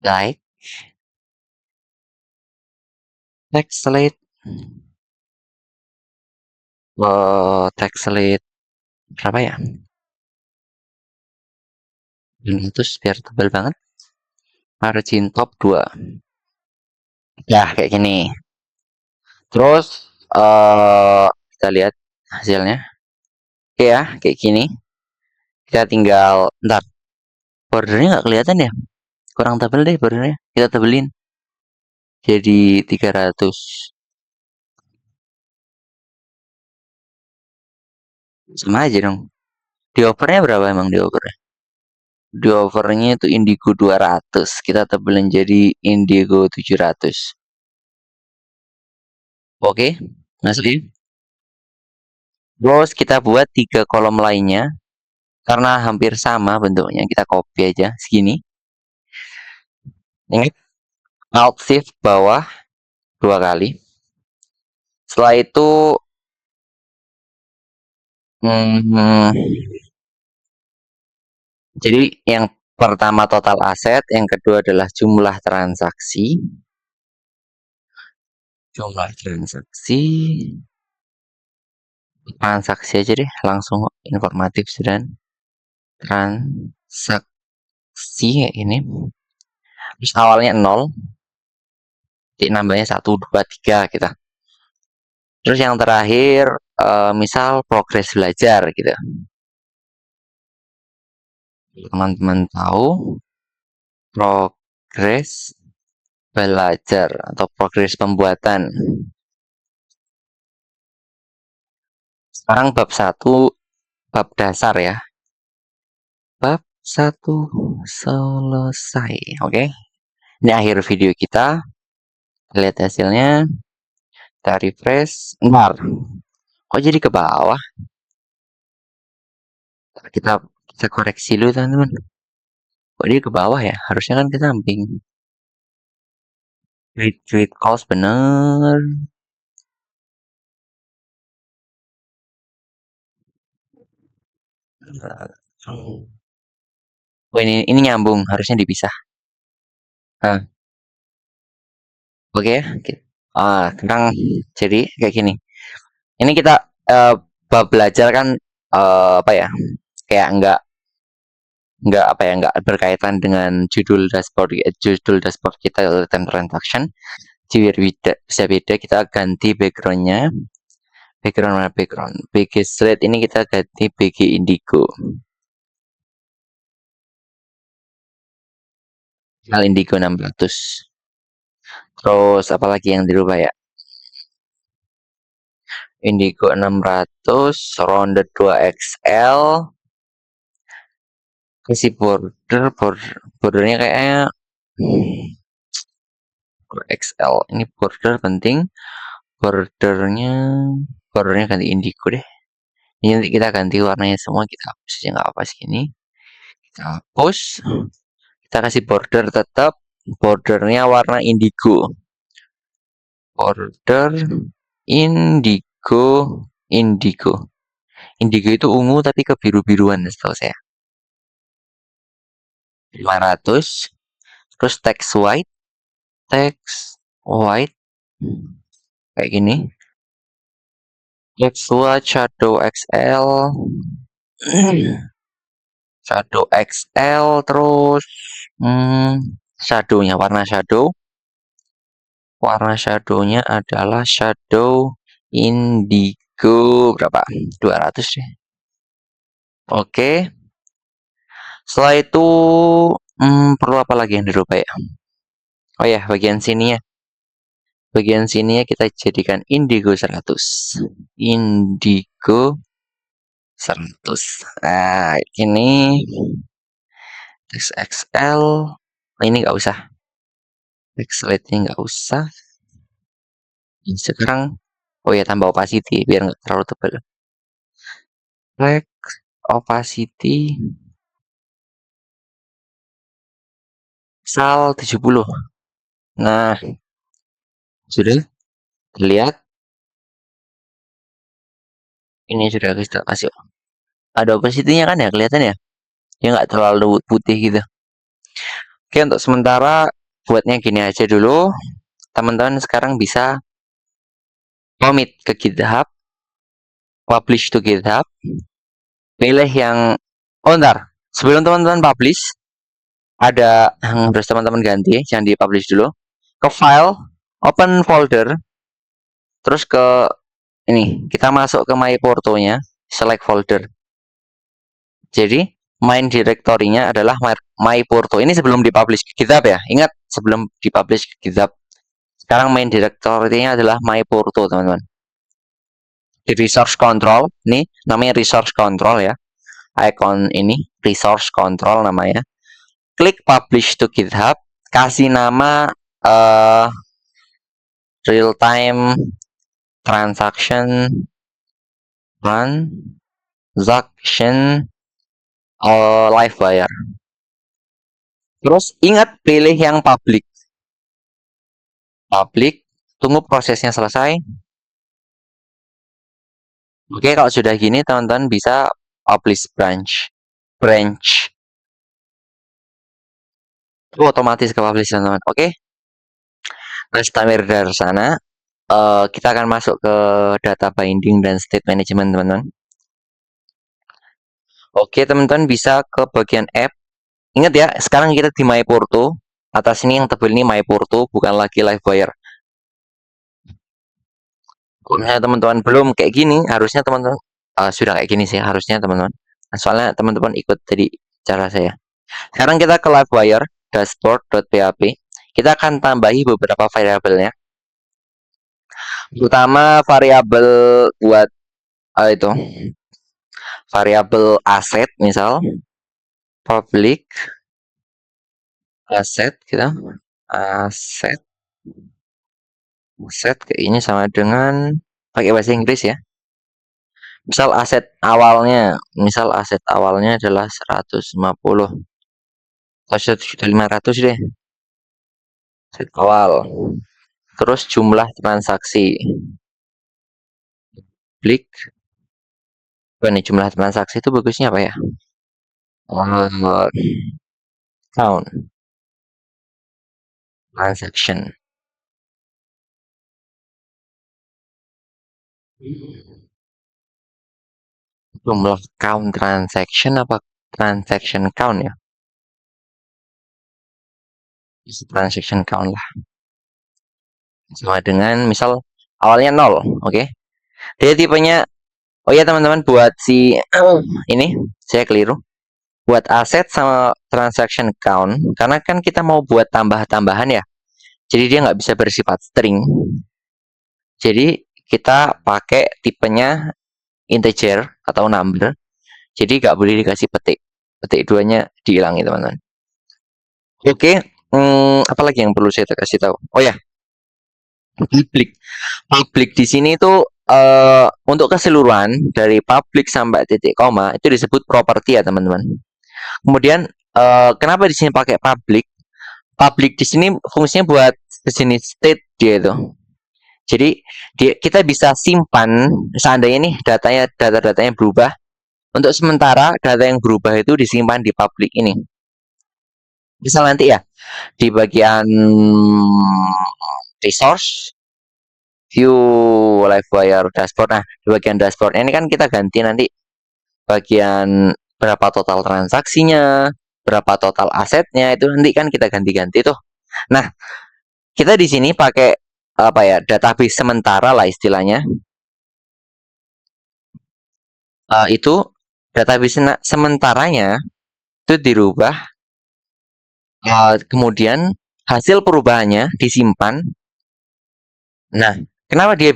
Speaker 1: like text slate text slate berapa ya? 200 biar tebal banget. Margin top 2. Ya, kayak gini. Terus kita lihat hasilnya. Oke ya, kayak gini. Kita tinggal ntar bordernya nggak kelihatan ya? Kurang tebal deh bordernya. Kita tebelin. Jadi 300. Sama aja dong. Di overnya berapa emang di overnya? Di overnya itu Indigo 200. Kita tebelin jadi Indigo 700. Oke, masuk ya. Terus kita buat 3 kolom lainnya. Karena hampir sama bentuknya, kita copy aja segini. Ingat, Alt Shift bawah 2 kali. Setelah itu hmm, jadi yang pertama total aset, yang kedua adalah jumlah transaksi. Jumlah transaksi. Transaksi aja deh, langsung informatif dan transaksi ini. Terus awalnya 0, jadi nambahnya 1, 2, 3 kita. Terus yang terakhir misal progres belajar gitu. Teman-teman tahu progres belajar atau progres pembuatan. Sekarang bab 1, bab dasar ya. Bab 1 selesai. Oke. Ini akhir video kita. Lihat hasilnya. Kita refresh. Bentar. Kok jadi ke bawah? Kita kita koreksi dulu teman-teman. Kok dia ke bawah ya? Harusnya kan ke samping. Tweet calls bener. Oh, ini nyambung, harusnya dipisah. Nah, oke ya. Sekarang jadi kayak gini. Ini kita bab belajar kan apa ya? Kayak nggak apa ya, nggak berkaitan dengan judul dashboard kita time transaction. Jadi biar bisa beda, kita ganti backgroundnya. Background mana background? BG Slate ini kita ganti BG Indigo. Indigo 600. Terus apalagi yang dirubah ya? Indigo 600, rounded 2XL. Kasih bordernya kayaknya XL. Ini border penting. Bordernya ganti indigo deh. Ini nanti kita ganti warnanya semua, kita hapus aja nggak apa segini. Kita hapus. Kita kasih border tetap. Bordernya warna indigo. Border indigo. Indigo itu ungu tapi kebiru-biruan setahu saya. 500. Terus text white kayak gini. Text white shadow XL. Shadow XL. Terus shadownya, warna shadownya adalah shadow indigo berapa? 200 deh. Oke. Setelah itu perlu apa lagi yang dirubah ya? Oh ya, bagian sini ya. Bagian sini ya kita jadikan indigo 100. Indigo 100. Nah, ini XXL. Ini nggak usah. Slide-nya nggak usah. Sekarang, oh ya, tambah opacity biar nggak terlalu tebal. Opacity misal 70. Nah, sudah terlihat. Ini sudah kita kasih. Ada opacity-nya kan ya, kelihatan ya? Ya nggak terlalu putih gitu. Oke, untuk sementara buatnya gini aja dulu. Teman-teman sekarang bisa commit ke GitHub, publish to GitHub, pilih yang, oh ntar, sebelum teman-teman publish, ada yang harus teman-teman ganti, jangan di publish dulu. Ke file, open folder, terus ke ini, kita masuk ke my portonya, select folder. Jadi, main directory-nya adalah my porto. Ini sebelum dipublish ke GitHub ya. Ingat, sebelum dipublish ke GitHub. Sekarang main directory-nya adalah my porto, teman-teman. di resource control, nih namanya resource control ya. Icon ini resource control namanya. Klik publish to GitHub, kasih nama real time transaction transaction Livewire. Terus ingat pilih yang public. Public, tunggu prosesnya selesai. Oke, kalau sudah gini teman-teman bisa publish branch. Itu otomatis ke publish teman-teman. Oke. Nah, setelah dari sana, kita akan masuk ke data binding dan state management teman-teman. Oke, teman-teman bisa ke bagian app. Ingat ya, sekarang kita di MyPorto. Atas ini yang tebel ini MyPorto, bukan lagi Livewire. Kalau misalnya teman-teman belum kayak gini, harusnya teman-teman sudah kayak gini sih harusnya teman-teman. Nah, soalnya teman-teman ikut tadi cara saya. Sekarang kita ke Livewire dashboard.php. Kita akan tambahi beberapa variabelnya. Terutama variabel buat itu variabel aset misal public aset kita aset kayak ini sama dengan pakai bahasa Inggris ya. Misal aset awalnya adalah 150 atau 1.500 deh. Aset awal. Terus jumlah transaksi. Klik. Nih jumlah transaksi itu bagusnya apa ya? Count transaction. Jumlah count transaction apa transaction count ya? Transaction count lah. Sama dengan misal awalnya 0, oke. Dia tipenya, oh ya teman-teman, buat si ini saya keliru. Buat aset sama transaction count, karena kan kita mau buat tambah-tambahan ya. Jadi dia nggak bisa bersifat string. Jadi kita pakai tipenya integer atau number. Jadi nggak boleh dikasih petik. Petik duanya dihilangi teman-teman. Oke, apalagi yang perlu saya kasih tahu? Oh ya, public di sini itu untuk keseluruhan dari public sampai titik koma itu disebut property ya teman-teman. Kemudian kenapa di sini pakai public? Public di sini fungsinya buat di sini state dia itu. Jadi kita bisa simpan seandainya nih data-datanya berubah. Untuk sementara data yang berubah itu disimpan di public ini. Misal nanti ya di bagian resource view Livewire dashboard. Nah, di bagian dashboard ini kan kita ganti nanti bagian berapa total transaksinya, berapa total asetnya itu nanti kan kita ganti-ganti tuh. Nah, kita di sini pakai apa ya? Database sementara lah istilahnya. Itu database sementaranya itu dirubah, kemudian hasil perubahannya disimpan. Nah, kenapa dia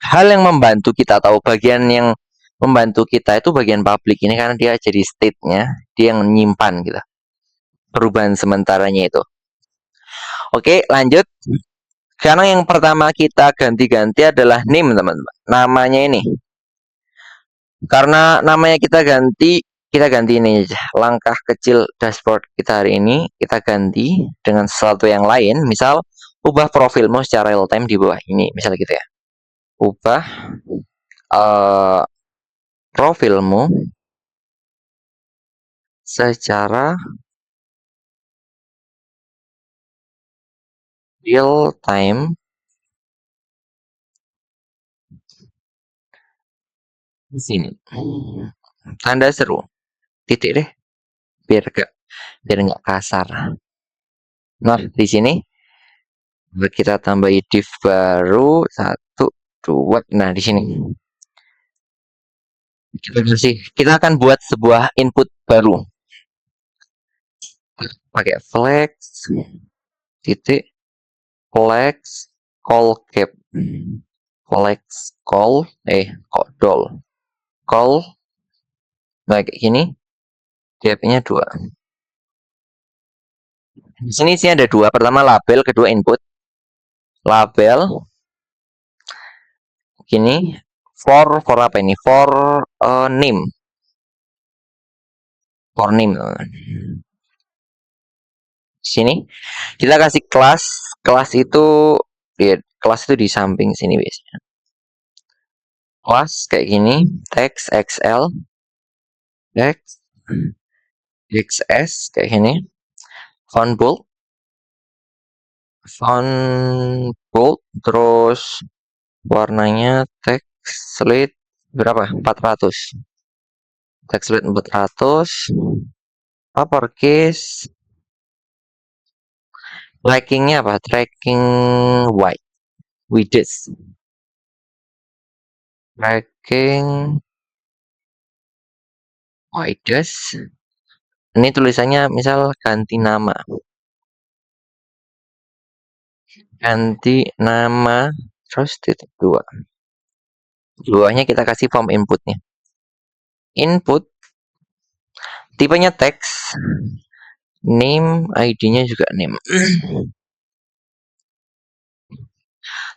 Speaker 1: hal yang membantu kita tahu bagian yang membantu kita itu bagian public ini karena dia jadi state-nya, dia yang menyimpan gitu. Perubahan sementaranya itu. Oke, lanjut. Sekarang yang pertama kita ganti-ganti adalah name, teman-teman. Namanya ini. Karena namanya kita ganti ini aja. Langkah kecil dashboard kita hari ini kita ganti dengan sesuatu yang lain. Misal, ubah profilmu secara real time di bawah ini. Misal gitu ya. Ubah profilmu secara real time di sini. Tanda seru. Titik deh. Biar nggak kasar. Nah, di sini kita tambahi div baru 1, 2. Nah, di sini kita akan buat sebuah input baru. Pakai flex titik flex call cap. flex call kok doll call kayak gini, DP-nya 2. Di sini sih ada 2, pertama label, kedua input. Label gini, for apa ini? For name. For name. Di sini kita kasih kelas. Kelas itu kelas itu di samping sini biasanya. Kelas kayak gini, text XL, text XS kayak gini. Font bold, terus warnanya text slate berapa? 400. Text slate 400. Uppercase. Trackingnya apa? Tracking white. Widgets. Tracking widgets. Ini tulisannya misal ganti nama. Ganti nama terus titik 2. 2-nya kita kasih form inputnya. Input tipenya teks. Name, ID-nya juga name.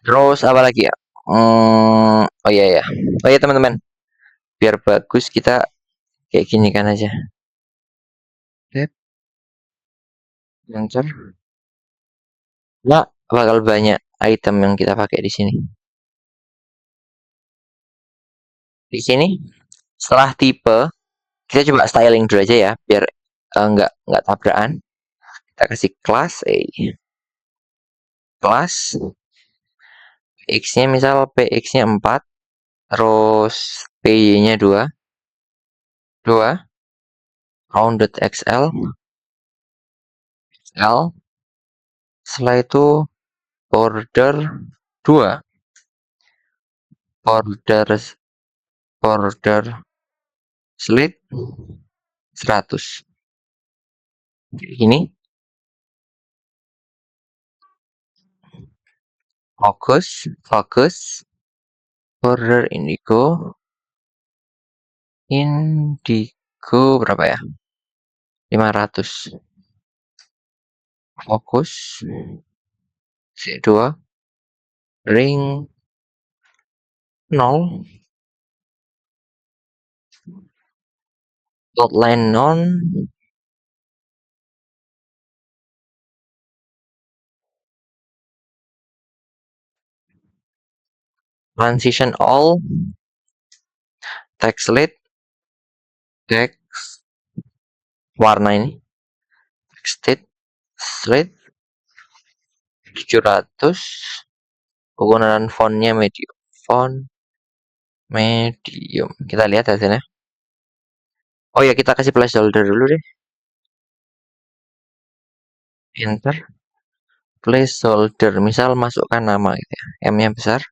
Speaker 1: Terus apa lagi ya? Oh iya ya. Oh iya teman-teman. Biar bagus kita kayak gini kan aja. Enter. Nah, bakal banyak item yang kita pakai di sini. Di sini setelah tipe kita coba styling dulu aja ya biar nggak tabrakan. Kita kasih kelas kelas x-nya misal px-nya 4, terus py-nya 2 rounded xl setelah itu border 2 border slit 100 ini focus border indigo berapa ya? 500. Fokus C2 ring 0 outline non transition all text lit text warna ini text slit 700 penggunaan fontnya medium kita lihat hasilnya. Oh ya kita kasih placeholder dulu deh. Enter placeholder misal masukkan nama gitu ya. M-nya besar.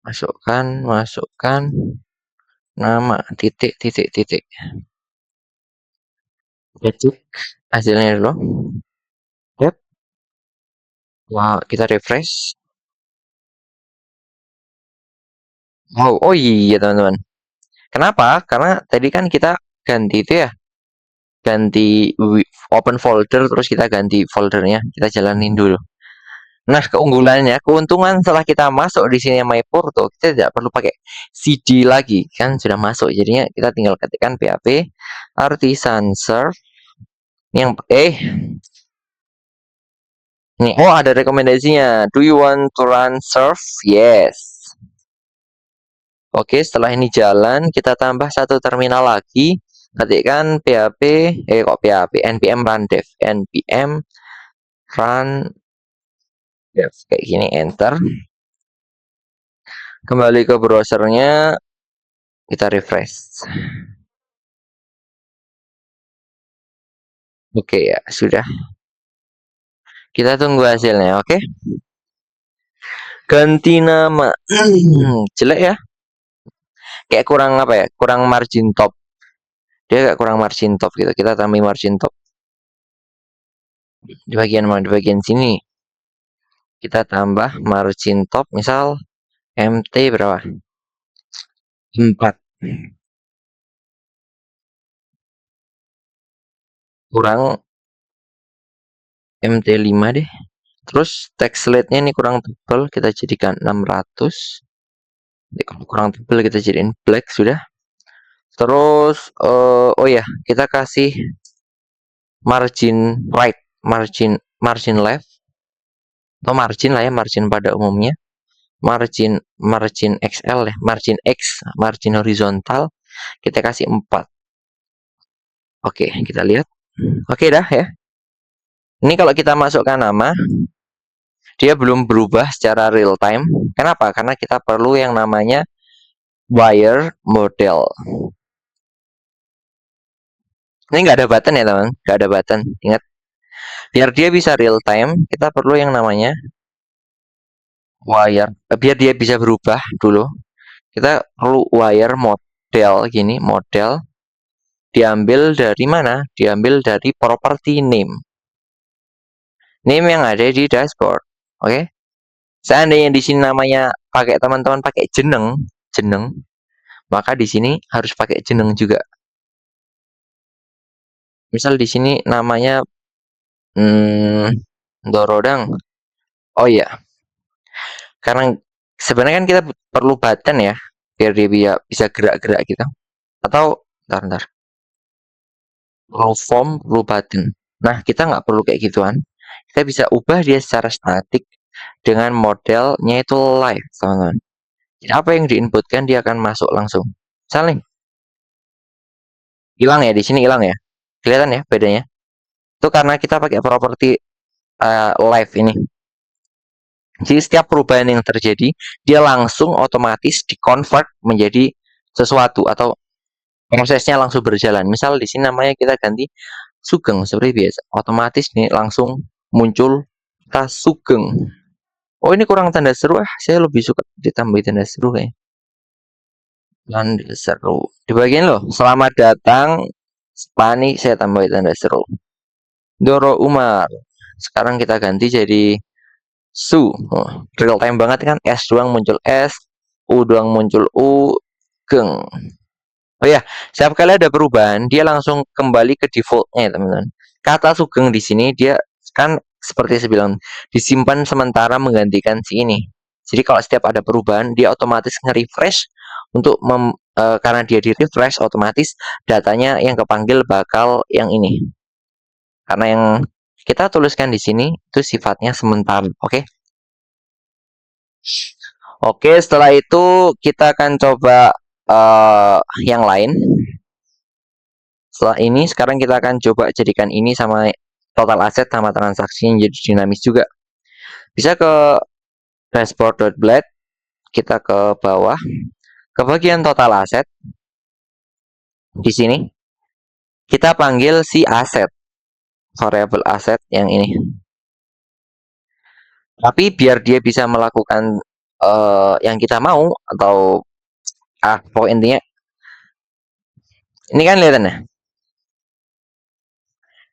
Speaker 1: Masukkan nama titik. Cek hasilnya dulu. Yep. Wow, kita refresh. Oh iya teman-teman. Kenapa? Karena tadi kan kita ganti itu ya. Ganti open folder terus kita ganti foldernya. Kita jalanin dulu. Nah, keuntungan setelah kita masuk di sini My Porto, kita tidak perlu pakai CD lagi, kan sudah masuk. Jadinya kita tinggal ketikkan PHP artisan serve yang ini ada rekomendasinya. Do you want to run serve? Yes. Oke, setelah ini jalan, kita tambah satu terminal lagi. Ketikkan PHP npm run dev, npm run dev kayak gini, enter. Kembali ke browsernya, kita refresh. Oke ya, sudah. Kita tunggu hasilnya, oke? Ganti nama. Jelek ya? Kayak kurang apa ya? Kurang margin top. Dia kayak kurang margin top gitu. Kita tambah margin top. Di bagian mana? Di bagian sini. Kita tambah margin top misal MT berapa? 4. Kurang MT 5 deh. Terus text slate-nya ini kurang tebal, kita jadikan 600. Jadi kalau kurang tebal kita jadiin black sudah. Terus oh ya, kita kasih margin right, margin left, atau margin lah ya, margin pada umumnya. Margin XL ya, margin X, margin horizontal kita kasih 4. Oke, kita lihat. Oke dah ya. Ini kalau kita masukkan nama, dia belum berubah secara real time. Kenapa? Karena kita perlu yang namanya wire model. Ini nggak ada button ya teman, nggak ada button. Ingat, biar dia bisa real time, kita perlu yang namanya wire. Biar dia bisa berubah dulu, kita perlu wire model gini, model. Diambil dari mana? Diambil dari property name. Name yang ada di dashboard. Oke. Seandainya di sini namanya pakai teman-teman pakai jeneng, maka di sini harus pakai jeneng juga. Misal di sini namanya Dorodang. Oh iya, karena sebenarnya kan kita perlu button ya, biar dia bisa gerak-gerak gitu. Atau bentar, perlu form, perlu button. Nah, kita nggak perlu kayak gituan. Kita bisa ubah dia secara statik dengan modelnya itu live, teman-teman. Jadi apa yang diinputkan dia akan masuk langsung. Misal nih, hilang ya, di sini hilang ya. Kelihatan ya bedanya? Itu karena kita pakai properti live ini. Jadi setiap perubahan yang terjadi, dia langsung otomatis di-convert menjadi sesuatu atau prosesnya langsung berjalan. Misal di sini namanya kita ganti Sugeng seperti biasa. Otomatis nih langsung muncul kata Sugeng. Oh ini kurang tanda seru saya lebih suka ditambah tanda seru kayaknya. Tanda seru. Di bagian loh, selamat datang Spani saya tambah tanda seru. Doro Umar. Sekarang kita ganti jadi Su. Oh, real time banget kan, S doang muncul S, U doang muncul U, Geng. Oh ya, setiap kali ada perubahan, dia langsung kembali ke defaultnya, teman-teman. Kata Sugeng di sini dia kan seperti saya bilang disimpan sementara menggantikan si ini. Jadi kalau setiap ada perubahan, dia otomatis nge-refresh untuk karena dia di-refresh otomatis datanya yang kepanggil bakal yang ini. Karena yang kita tuliskan di sini itu sifatnya sementara, oke? Oke, setelah itu kita akan coba yang lain. Setelah ini, sekarang kita akan coba jadikan ini sama total aset sama transaksi yang jadi dinamis juga. Bisa ke dashboard.black, kita ke bawah, ke bagian total aset. Di sini, kita panggil si aset, variable aset yang ini. Tapi biar dia bisa melakukan yang kita mau, atau pokok intinya, ini kan lihat ya,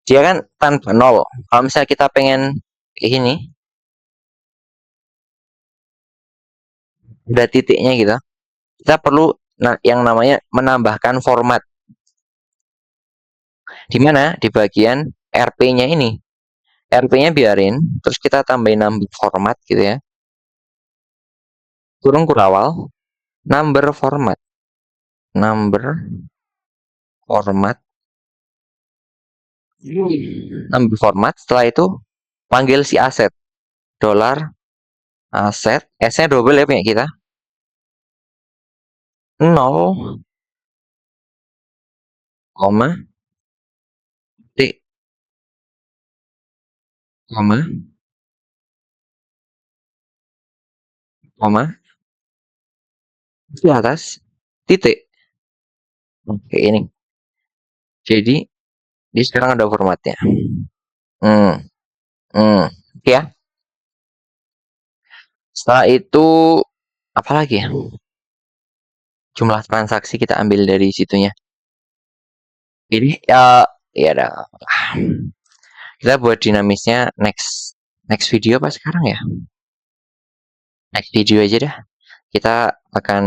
Speaker 1: dia kan tanpa nol. Kalau misalnya kita pengen kayak gini, ada titiknya gitu, kita perlu yang namanya menambahkan format. Di mana? Di bagian RP-nya ini. RP-nya biarin, terus kita tambahin number format gitu ya. Kurung kurawal, number format. Number format. Number format, setelah itu panggil si aset. Dolar aset, S-nya double ya punya kita. 0, koma, T, koma, koma, di atas, titik. Oke, ini. Jadi, ini sekarang ada formatnya. Ya. Setelah itu, apa lagi ya? Jumlah transaksi kita ambil dari situnya. Ini ya dah. Kita buat dinamisnya next video apa sekarang ya? Next video aja dah. Kita akan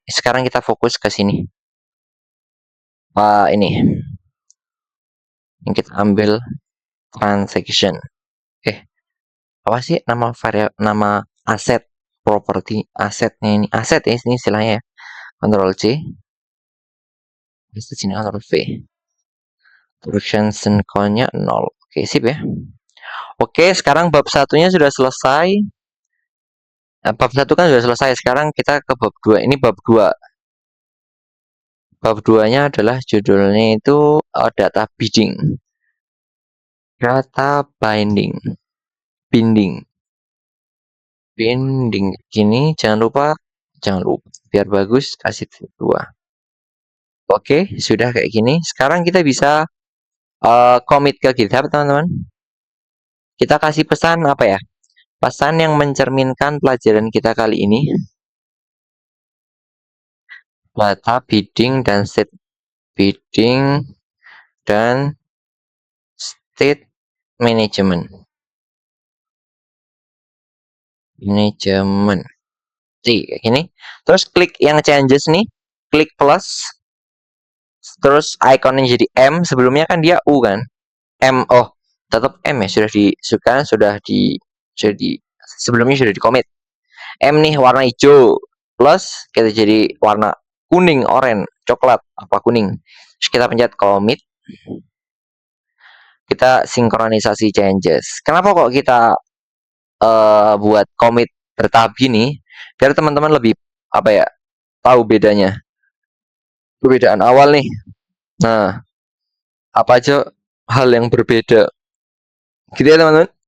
Speaker 1: sekarang kita fokus ke sini. Ini yang kita ambil transaction. Apa sih nama aset properti asetnya ini? Aset ya ini istilahnya ya. Ctrl C. Di sini Ctrl V. Transaction count-nya 0. Oke, sip ya. Oke, sekarang bab satunya sudah selesai. Nah, bab 1 kan sudah selesai. Sekarang kita ke bab 2. Ini bab 2. Bab 2-nya adalah judulnya itu data bidding. Data binding. Binding. Gini, jangan lupa biar bagus kasih 2. Oke, sudah kayak gini. Sekarang kita bisa commit ke GitHub, teman-teman. Kita kasih pesan apa ya? Pesan yang mencerminkan pelajaran kita kali ini. Data bidding dan state bidding dan state management. Kayak gini. Terus klik yang changes nih, klik plus. Terus ikonnya jadi M, sebelumnya kan dia U kan? M, tetap M ya, sebelumnya sudah di commit. M nih warna hijau, plus kita jadi warna kuning, oranye, coklat, apa kuning. Terus kita pencet commit. Kita sinkronisasi changes. Kenapa kok kita buat commit bertahap gini? Biar teman-teman lebih tahu bedanya. Perbedaan awal nih. Nah, apa aja hal yang berbeda? Gitu ya teman-teman.